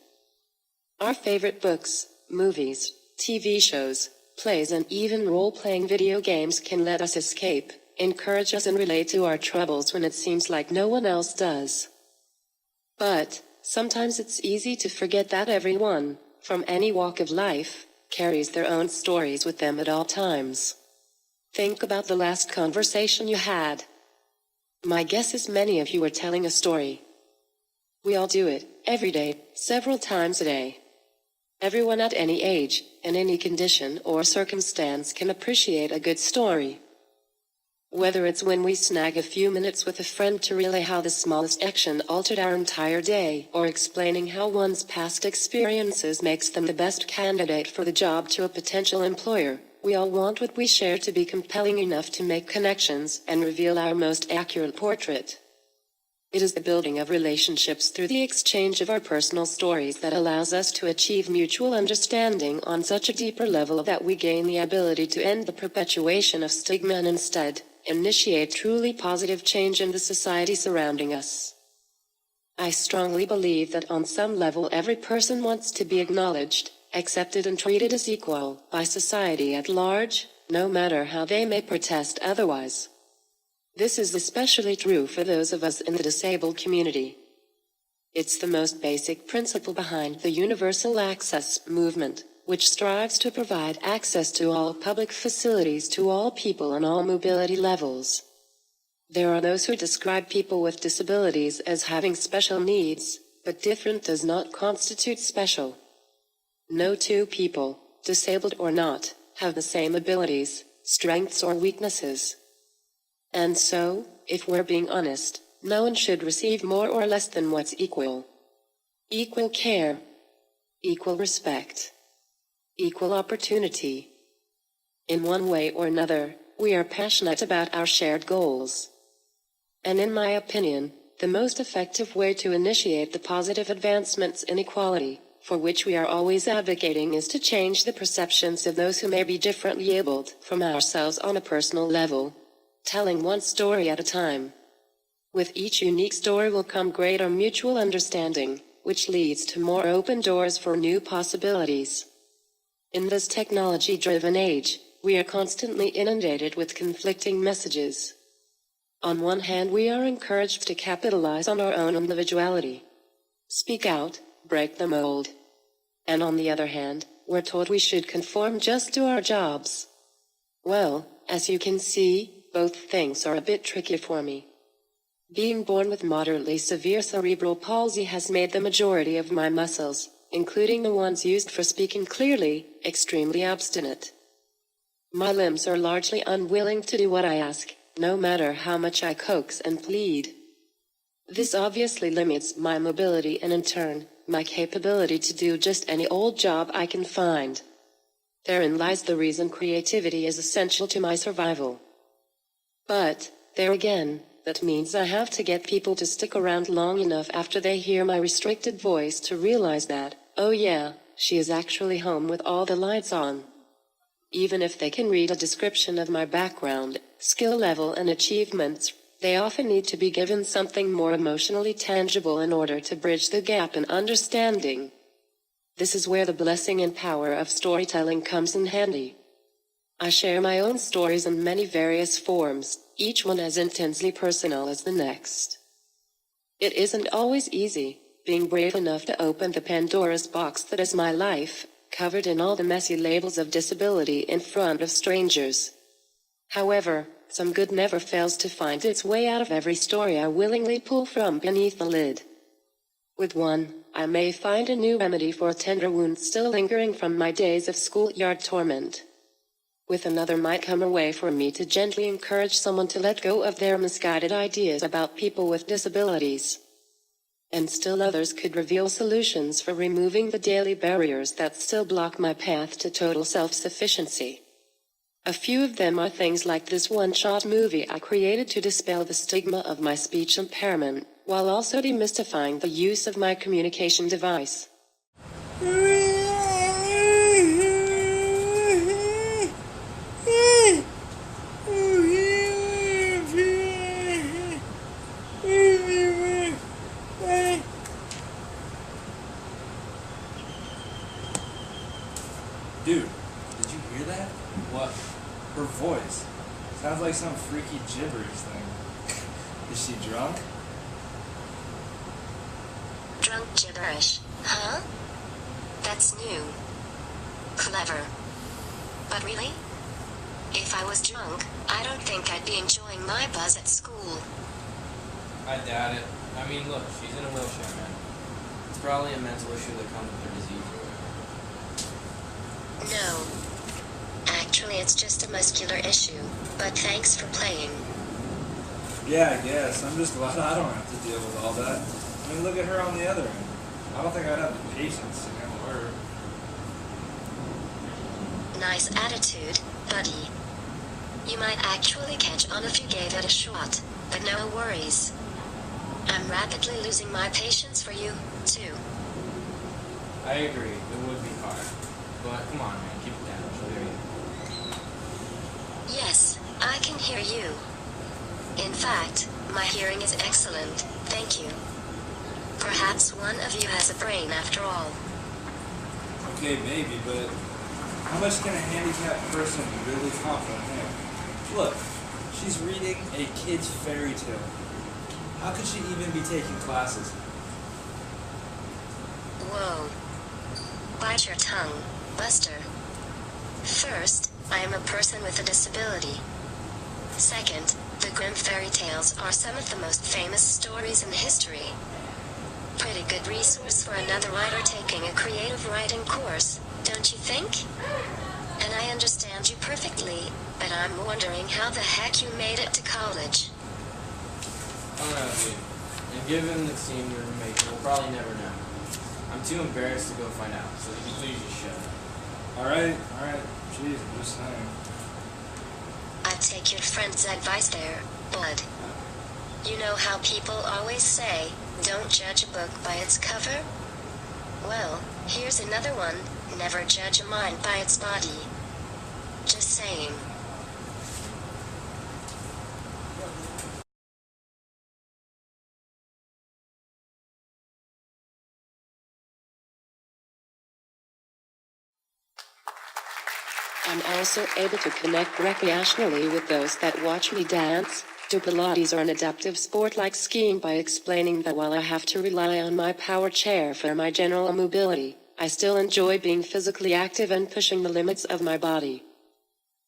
Our favorite books, movies, TV shows, plays, and even role-playing video games can let us escape, encourage us, and relate to our troubles when it seems like no one else does. But sometimes it's easy to forget that everyone, from any walk of life, carries their own stories with them at all times. Think about the last conversation you had. My guess is many of you are telling a story. We all do it, every day, several times a day. Everyone at any age, in any condition or circumstance can appreciate a good story. Whether it's when we snag a few minutes with a friend to relay how the smallest action altered our entire day, or explaining how one's past experiences makes them the best candidate for the job to a potential employer, we all want what we share to be compelling enough to make connections and reveal our most accurate portrait. It is the building of relationships through the exchange of our personal stories that allows us to achieve mutual understanding on such a deeper level that we gain the ability to end the perpetuation of stigma and instead initiate truly positive change in the society surrounding us. I strongly believe that on some level every person wants to be acknowledged, accepted and treated as equal by society at large, no matter how they may protest otherwise. This is especially true for those of us in the disabled community. It's the most basic principle behind the universal access movement, which strives to provide access to all public facilities to all people on all mobility levels. There are those who describe people with disabilities as having special needs, but different does not constitute special. No two people, disabled or not, have the same abilities, strengths or weaknesses. And so, if we're being honest, no one should receive more or less than what's equal. Equal care, equal respect, equal opportunity. In one way or another, we are passionate about our shared goals. And in my opinion, the most effective way to initiate the positive advancements in equality, for which we are always advocating, is to change the perceptions of those who may be differently abled from ourselves on a personal level, telling one story at a time. With each unique story will come greater mutual understanding, which leads to more open doors for new possibilities. In this technology-driven age, we are constantly inundated with conflicting messages. On one hand, we are encouraged to capitalize on our own individuality. Speak out, break the mold. And on the other hand, we're told we should conform just to our jobs. Well, as you can see, both things are a bit tricky for me. Being born with moderately severe cerebral palsy has made the majority of my muscles, including the ones used for speaking clearly, extremely obstinate. My limbs are largely unwilling to do what I ask, no matter how much I coax and plead. This obviously limits my mobility and in turn, my capability to do just any old job I can find. Therein lies the reason creativity is essential to my survival. But, there again, that means I have to get people to stick around long enough after they hear my restricted voice to realize that, oh yeah, she is actually home with all the lights on. Even if they can read a description of my background, skill level and achievements, they often need to be given something more emotionally tangible in order to bridge the gap in understanding. This is where the blessing and power of storytelling comes in handy. I share my own stories in many various forms, each one as intensely personal as the next. It isn't always easy, being brave enough to open the Pandora's box that is my life, covered in all the messy labels of disability in front of strangers. However, some good never fails to find its way out of every story I willingly pull from beneath the lid. With one, I may find a new remedy for a tender wound still lingering from my days of schoolyard torment. With another might come a way for me to gently encourage someone to let go of their misguided ideas about people with disabilities. And still others could reveal solutions for removing the daily barriers that still block my path to total self-sufficiency. A few of them are things like this one-shot movie I created to dispel the stigma of my speech impairment, while also demystifying the use of my communication device. Dude, did you hear that? What? Her voice. Sounds like some freaky gibberish thing. Is she drunk? Drunk gibberish, huh? That's new. Clever. But really? If I was drunk, I don't think I'd be enjoying my buzz at school. I doubt it. I mean, look, she's in a wheelchair, man. It's probably a mental issue that comes with her disease. No. Actually, Actually, it's just a muscular issue, but thanks for playing. Yeah, I guess. I'm just glad I don't have to deal with all that. I mean, look at her on the other end. I don't think I'd have the patience to handle her. Nice attitude, buddy. You might actually catch on if you gave it a shot, but no worries. I'm rapidly losing my patience for you, too. I agree, it would be hard. But come on, man, keep it down. She'll hear you. Yes, I can hear you. In fact, my hearing is excellent, thank you. Perhaps one of you has a brain after all. Okay, maybe, but how much can a handicapped person really comprehend? Look, she's reading a kid's fairy tale. How could she even be taking classes? Whoa. Bite your tongue, Buster. First, I am a person with a disability. Second, the Grimm fairy tales are some of the most famous stories in history. Pretty good resource for another writer taking a creative writing course, don't you think? And I understand you perfectly, but I'm wondering how the heck you made it to college. I don't know, dude. And given the senior information, we'll probably never know. I'm too embarrassed to go find out, so you please just shut up. Alright. Jeez, I'm just saying. I'd take your friend's advice there, bud. You know how people always say, don't judge a book by its cover? Well, here's another one, never judge a mind by its body. Just saying. I'm also able to connect recreationally with those that watch me dance, do Pilates or an adaptive sport like skiing by explaining that while I have to rely on my power chair for my general mobility, I still enjoy being physically active and pushing the limits of my body.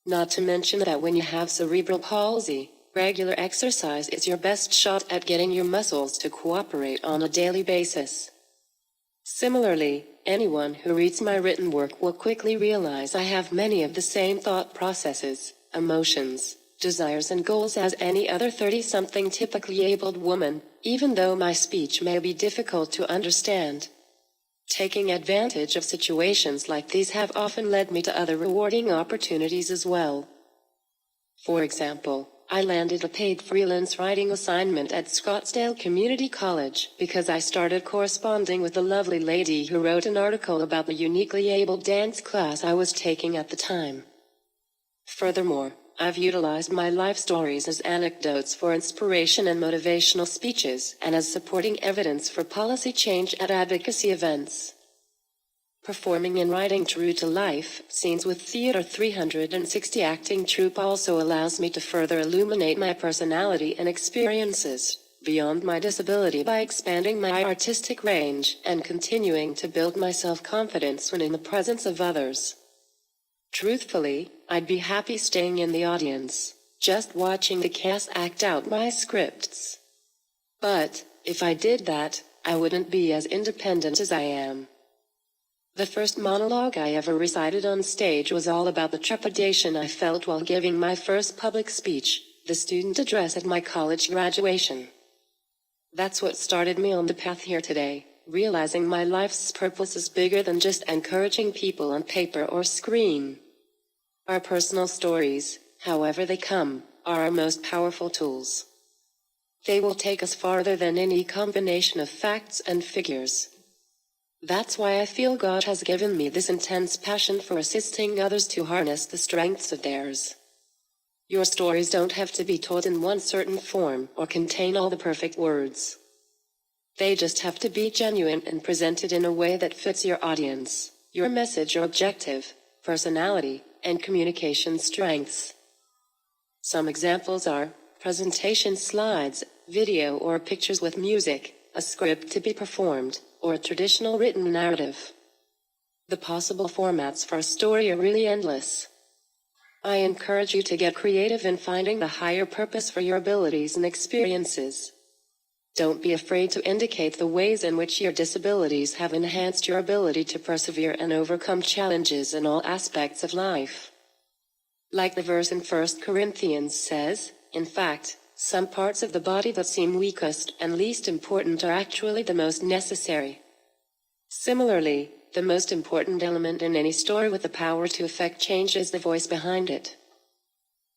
Not to mention that when you have cerebral palsy, regular exercise is your best shot at getting your muscles to cooperate on a daily basis. Similarly, anyone who reads my written work will quickly realize I have many of the same thought processes, emotions, desires and goals as any other 30-something typically abled woman, even though my speech may be difficult to understand. Taking advantage of situations like these have often led me to other rewarding opportunities as well. For example, I landed a paid freelance writing assignment at Scottsdale Community College because I started corresponding with a lovely lady who wrote an article about the uniquely abled dance class I was taking at the time. Furthermore, I've utilized my life stories as anecdotes for inspiration and motivational speeches and as supporting evidence for policy change at advocacy events. Performing and writing true-to-life scenes with Theater 360 acting troupe also allows me to further illuminate my personality and experiences beyond my disability by expanding my artistic range and continuing to build my self-confidence when in the presence of others. Truthfully, I'd be happy staying in the audience, just watching the cast act out my scripts. But, if I did that, I wouldn't be as independent as I am. The first monologue I ever recited on stage was all about the trepidation I felt while giving my first public speech, the student address at my college graduation. That's what started me on the path here today, realizing my life's purpose is bigger than just encouraging people on paper or screen. Our personal stories, however they come, are our most powerful tools. They will take us farther than any combination of facts and figures. That's why I feel God has given me this intense passion for assisting others to harness the strengths of theirs. Your stories don't have to be told in one certain form or contain all the perfect words. They just have to be genuine and presented in a way that fits your audience, your message or objective, personality, and communication strengths. Some examples are presentation slides, video or pictures with music, a script to be performed, or a traditional written narrative. The possible formats for a story are really endless. I encourage you to get creative in finding the higher purpose for your abilities and experiences. Don't be afraid to indicate the ways in which your disabilities have enhanced your ability to persevere and overcome challenges in all aspects of life. Like the verse in 1 Corinthians says, in fact, some parts of the body that seem weakest and least important are actually the most necessary. Similarly, the most important element in any story with the power to effect change is the voice behind it.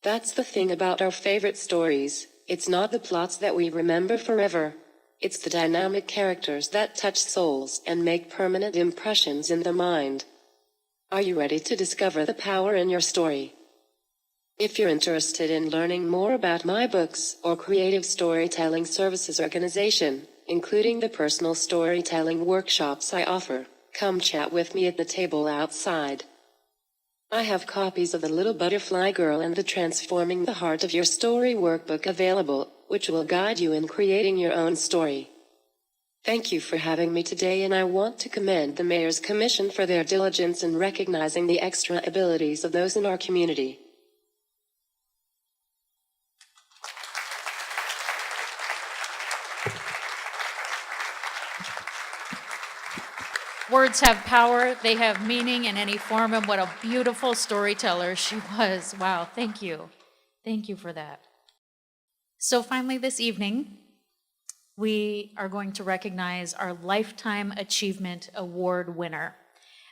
That's the thing about our favorite stories. It's not the plots that we remember forever. It's the dynamic characters that touch souls and make permanent impressions in the mind. Are you ready to discover the power in your story? If you're interested in learning more about my books or creative storytelling services organization, including the personal storytelling workshops I offer, come chat with me at the table outside. I have copies of The Little Butterfly Girl and the Transforming the Heart of Your Story workbook available, which will guide you in creating your own story. Thank you for having me today, and I want to commend the Mayor's Commission for their diligence in recognizing the extra abilities of those in our community. Words have power, they have meaning in any form, and what a beautiful storyteller she was. Wow, thank you. Thank you for that. So finally this evening, we are going to recognize our Lifetime Achievement Award winner.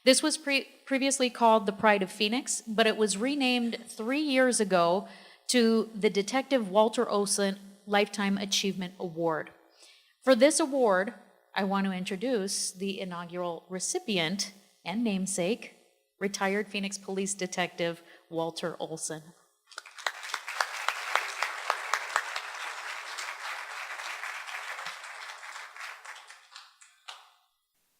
This was previously called the Pride of Phoenix, but it was renamed 3 years ago to the Detective Walter Olson Lifetime Achievement Award. For this award, I want to introduce the inaugural recipient and namesake, retired Phoenix Police Detective Walter Olson.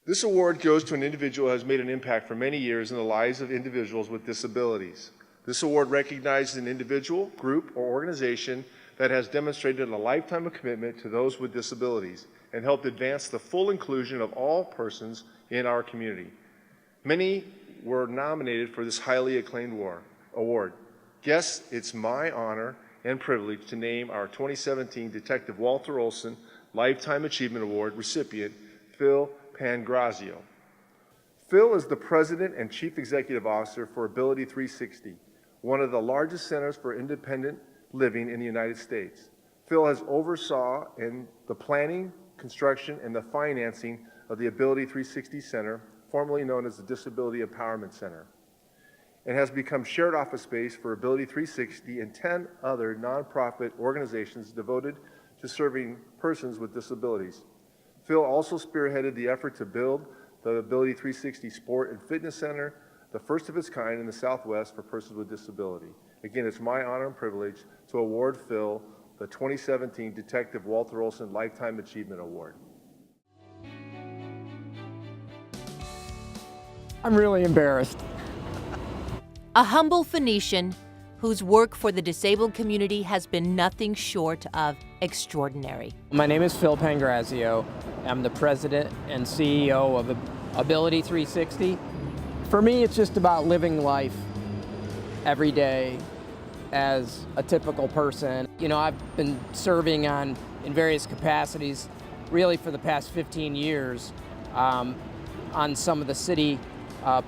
This award goes to an individual who has made an impact for many years in the lives of individuals with disabilities. This award recognizes an individual, group, or organization that has demonstrated a lifetime of commitment to those with disabilities and helped advance the full inclusion of all persons in our community. Many were nominated for this highly acclaimed award. Yes, it's my honor and privilege to name our 2017 Detective Walter Olson Lifetime Achievement Award recipient, Phil Pangrazio. Phil is the President and Chief Executive Officer for Ability 360, one of the largest centers for independent living in the United States. Phil has oversaw in the planning, construction, and the financing of the Ability 360 Center, formerly known as the Disability Empowerment Center, and has become shared office space for Ability 360 and 10 other nonprofit organizations devoted to serving persons with disabilities. Phil also spearheaded the effort to build the Ability 360 Sport and Fitness Center, the first of its kind in the Southwest for persons with disability. Again, it's my honor and privilege to award Phil the 2017 Detective Walter Olson Lifetime Achievement Award. I'm really embarrassed. A humble Phoenician whose work for the disabled community has been nothing short of extraordinary. My name is Phil Pangrazio. I'm the president and CEO of Ability 360. For me, it's just about living life every day as a typical person. You know, I've been serving in various capacities really for the past 15 years on some of the city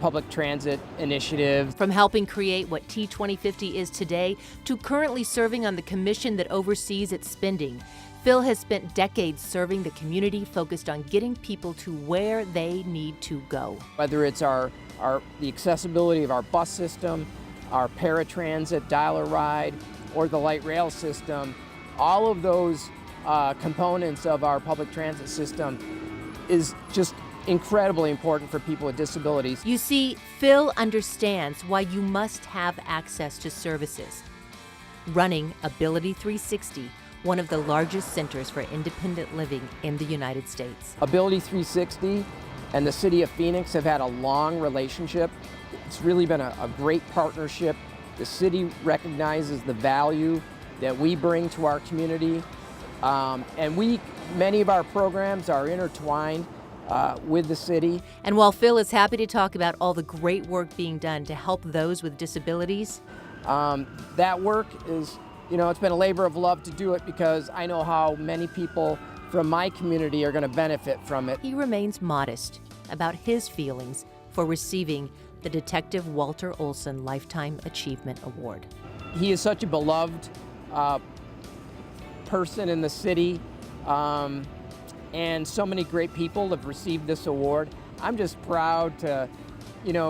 public transit initiatives. From helping create what T2050 is today to currently serving on the commission that oversees its spending, Phil has spent decades serving the community focused on getting people to where they need to go. Whether it's the accessibility of our bus system, our paratransit dial-a-ride, or the light rail system, all of those components of our public transit system is just incredibly important for people with disabilities. You see, Phil understands why you must have access to services. Running Ability 360, one of the largest centers for independent living in the United States. Ability 360 and the City of Phoenix have had a long relationship. It's really been a great partnership. The city recognizes the value that we bring to our community. And many of our programs are intertwined with the city. And while Phil is happy to talk about all the great work being done to help those with disabilities, that work is, it's been a labor of love to do it because I know how many people from my community are going to benefit from it. He remains modest about his feelings for receiving the Detective Walter Olson Lifetime Achievement Award. He is such a beloved person in the city, and so many great people have received this award. I'm just proud to,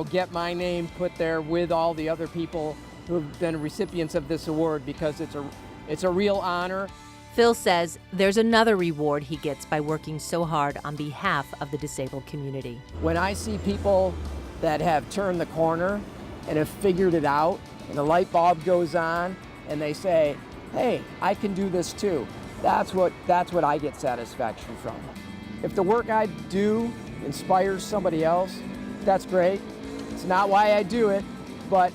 get my name put there with all the other people who have been recipients of this award, because it's a real honor. Phil says there's another reward he gets by working so hard on behalf of the disabled community. When I see people that have turned the corner and have figured it out, and the light bulb goes on, and they say, hey, I can do this too. That's what I get satisfaction from. If the work I do inspires somebody else, that's great. It's not why I do it, but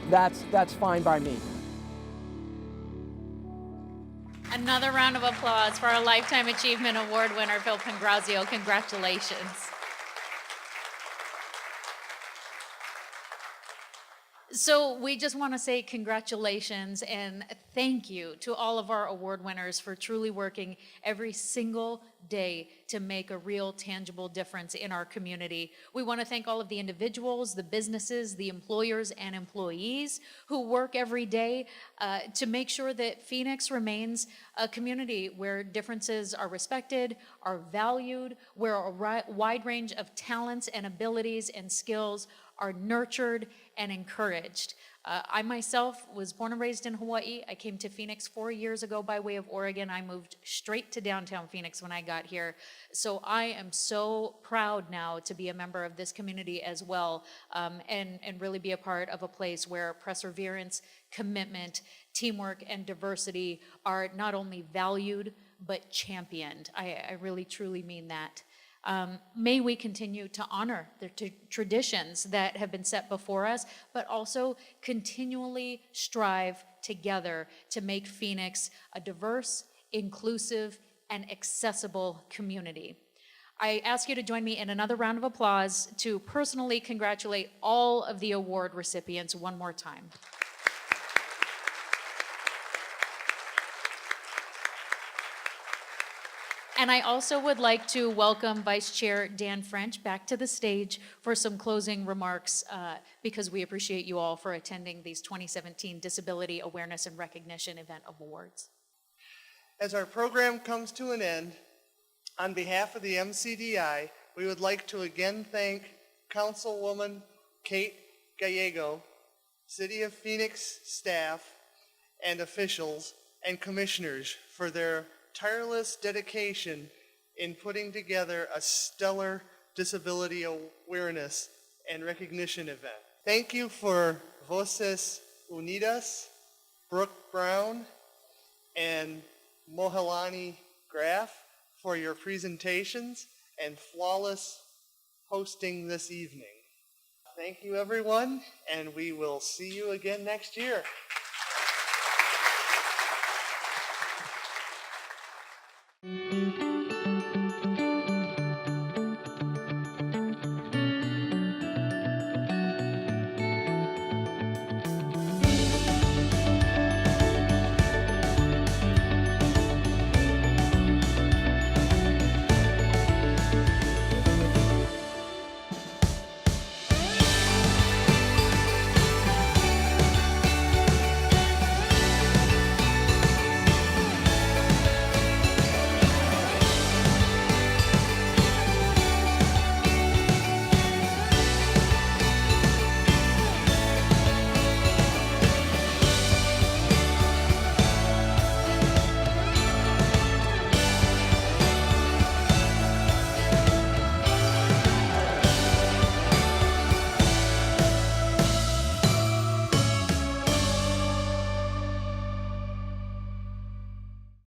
that's fine by me. Another round of applause for our Lifetime Achievement Award winner, Phil Pangrazio. Congratulations. So we just want to say congratulations and thank you to all of our award winners for truly working every single day to make a real tangible difference in our community. We want to thank all of the individuals, the businesses, the employers and employees who work every day to make sure that Phoenix remains a community where differences are respected, are valued, where a wide range of talents and abilities and skills are nurtured and encouraged. I myself was born and raised in Hawaii. I came to Phoenix 4 years ago by way of Oregon. I moved straight to downtown Phoenix when I got here. So I am so proud now to be a member of this community as well, and really be a part of a place where perseverance, commitment, teamwork, and diversity are not only valued, but championed. I really, truly mean that. May we continue to honor the traditions that have been set before us, but also continually strive together to make Phoenix a diverse, inclusive, and accessible community. I ask you to join me in another round of applause to personally congratulate all of the award recipients one more time. And I also would like to welcome Vice Chair Dan French back to the stage for some closing remarks, because we appreciate you all for attending these 2017 Disability Awareness and Recognition Event Awards. As our program comes to an end, on behalf of the MCDI, we would like to again thank Councilwoman Kate Gallego, City of Phoenix staff and officials, and commissioners for their tireless dedication in putting together a stellar disability awareness and recognition event. Thank you for Voces Unidas, Brooke Brown, and Mohelani Graff for your presentations and flawless hosting this evening. Thank you, everyone, and we will see you again next year. Thank you.